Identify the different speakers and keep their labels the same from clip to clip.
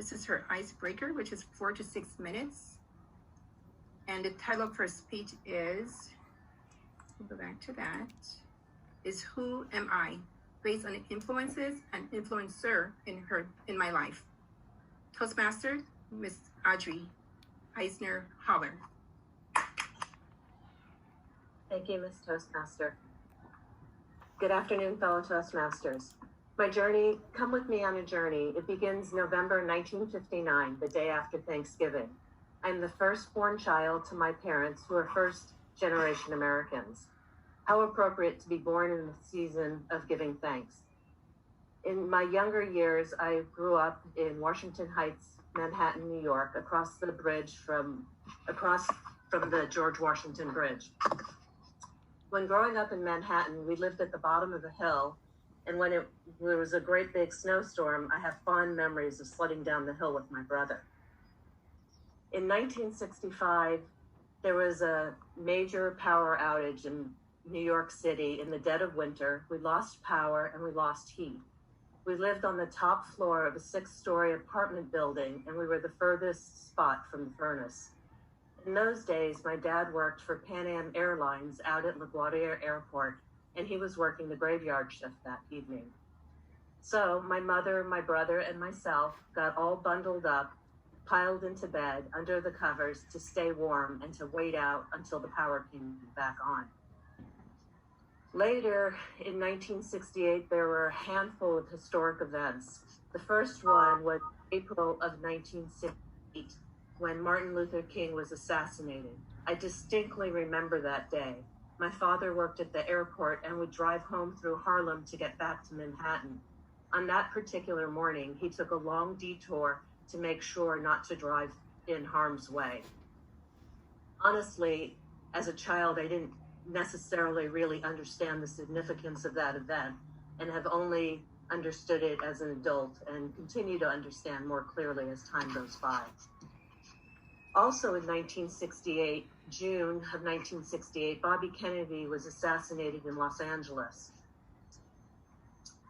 Speaker 1: This is her icebreaker, which is 4 to 6 minutes. And the title of her speech is, we'll go back to that, is Who Am I? Based on the influences and influencer in my life. Toastmaster, Miss Audrey Eisner-Hoeller.
Speaker 2: Thank you, Ms. Toastmaster. Good afternoon, fellow Toastmasters. My journey, come with me on a journey. It begins November 1959, the day after Thanksgiving. I'm the firstborn child to my parents, who are first-generation Americans. How appropriate to be born in the season of giving thanks. In my younger years, I grew up in Washington Heights, Manhattan, New York, across the bridge from the George Washington Bridge. When growing up in Manhattan, we lived at the bottom of a hill, and when there was a great big snowstorm, I have fond memories of sledding down the hill with my brother. In 1965, there was a major power outage in New York City in the dead of winter. We lost power and we lost heat. We lived on the top floor of a 6-story apartment building, and we were the furthest spot from the furnace. In those days, my dad worked for Pan Am Airlines out at LaGuardia Airport, and he was working the graveyard shift that evening. So my mother, my brother, and myself got all bundled up, piled into bed under the covers to stay warm and to wait out until the power came back on. Later, in 1968, there were a handful of historic events. The first one was April of 1968, when Martin Luther King was assassinated. I distinctly remember that day. My father worked at the airport and would drive home through Harlem to get back to Manhattan. On that particular morning, he took a long detour to make sure not to drive in harm's way. Honestly, as a child, I didn't necessarily really understand the significance of that event, and have only understood it as an adult and continue to understand more clearly as time goes by. Also in 1968, June of 1968, Bobby Kennedy was assassinated in Los Angeles.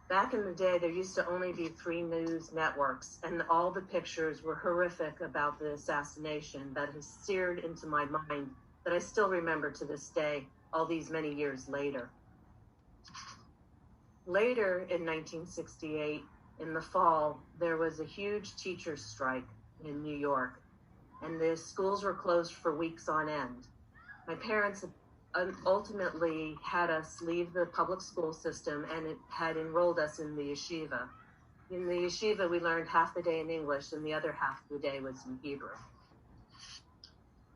Speaker 2: Back in the day, there used to only be 3 news networks, and all the pictures were horrific about the assassination that has seared into my mind, that I still remember to this day, all these many years later. Later in 1968, in the fall, there was a huge teachers' strike in New York, and the schools were closed for weeks on end. My parents ultimately had us leave the public school system, and it had enrolled us in the yeshiva. In the yeshiva, we learned half the day in English, and the other half of the day was in Hebrew.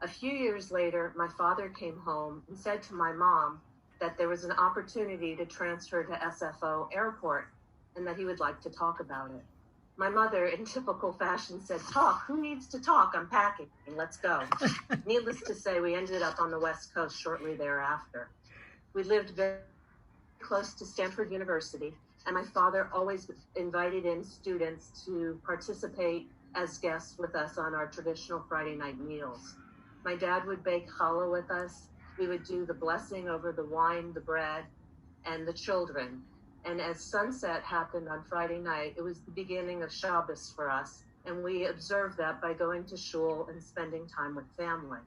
Speaker 2: A few years later, my father came home and said to my mom that there was an opportunity to transfer to SFO Airport and that he would like to talk about it. My mother, in typical fashion, said, "Talk? Who needs to talk? I'm packing. Let's go." Needless to say, we ended up on the West Coast shortly thereafter. We lived very close to Stanford University, and my father always invited in students to participate as guests with us on our traditional Friday night meals. My dad would bake challah with us. We would do the blessing over the wine, the bread, and the children. And as sunset happened on Friday night, it was the beginning of Shabbos for us. And we observed that by going to shul and spending time with family.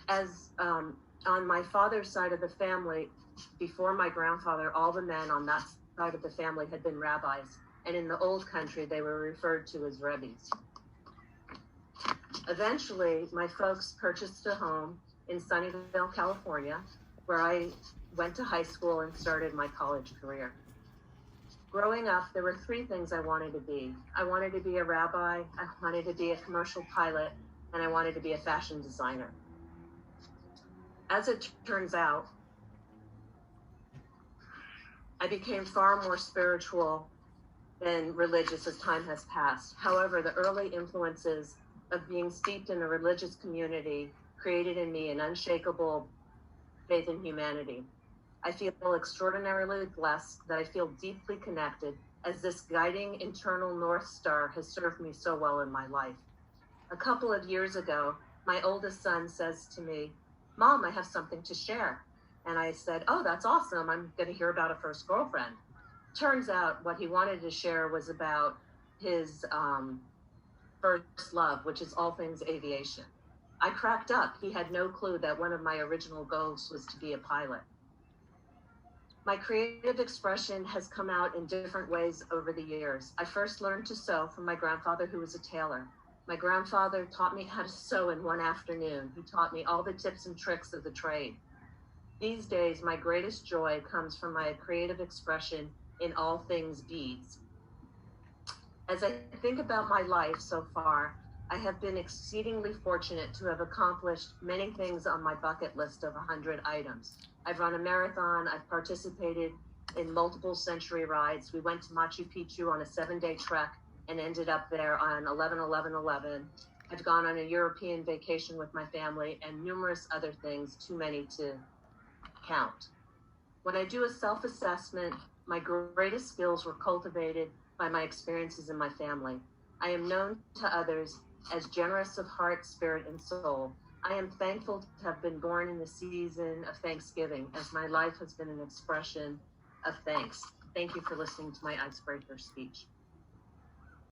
Speaker 2: As on my father's side of the family, before my grandfather, all the men on that side of the family had been rabbis. And in the old country, they were referred to as rebbes. Eventually, my folks purchased a home in Sunnyvale, California, where I went to high school and started my college career. Growing up, there were 3 things I wanted to be. I wanted to be a rabbi, I wanted to be a commercial pilot, and I wanted to be a fashion designer. As it turns out, I became far more spiritual than religious as time has passed. However, the early influences of being steeped in a religious community created in me an unshakable faith in humanity. I feel extraordinarily blessed that I feel deeply connected, as this guiding internal North Star has served me so well in my life. A couple of years ago, my oldest son says to me, "Mom, I have something to share." And I said, "Oh, that's awesome. I'm going to hear about a first girlfriend." Turns out what he wanted to share was about his first love, which is all things aviation. I cracked up. He had no clue that one of my original goals was to be a pilot. My creative expression has come out in different ways over the years. I first learned to sew from my grandfather, who was a tailor. My grandfather taught me how to sew in one afternoon. He taught me all the tips and tricks of the trade. These days, my greatest joy comes from my creative expression in all things beads. As I think about my life so far, I have been exceedingly fortunate to have accomplished many things on my bucket list of 100 items. I've run a marathon, I've participated in multiple century rides. We went to Machu Picchu on a 7-day trek and ended up there on 11/11/11. I've gone on a European vacation with my family and numerous other things, too many to count. When I do a self-assessment, my greatest skills were cultivated by my experiences in my family. I am known to others as generous of heart, spirit, and soul. I am thankful to have been born in the season of Thanksgiving, as my life has been an expression of thanks. Thank you for listening to my icebreaker speech.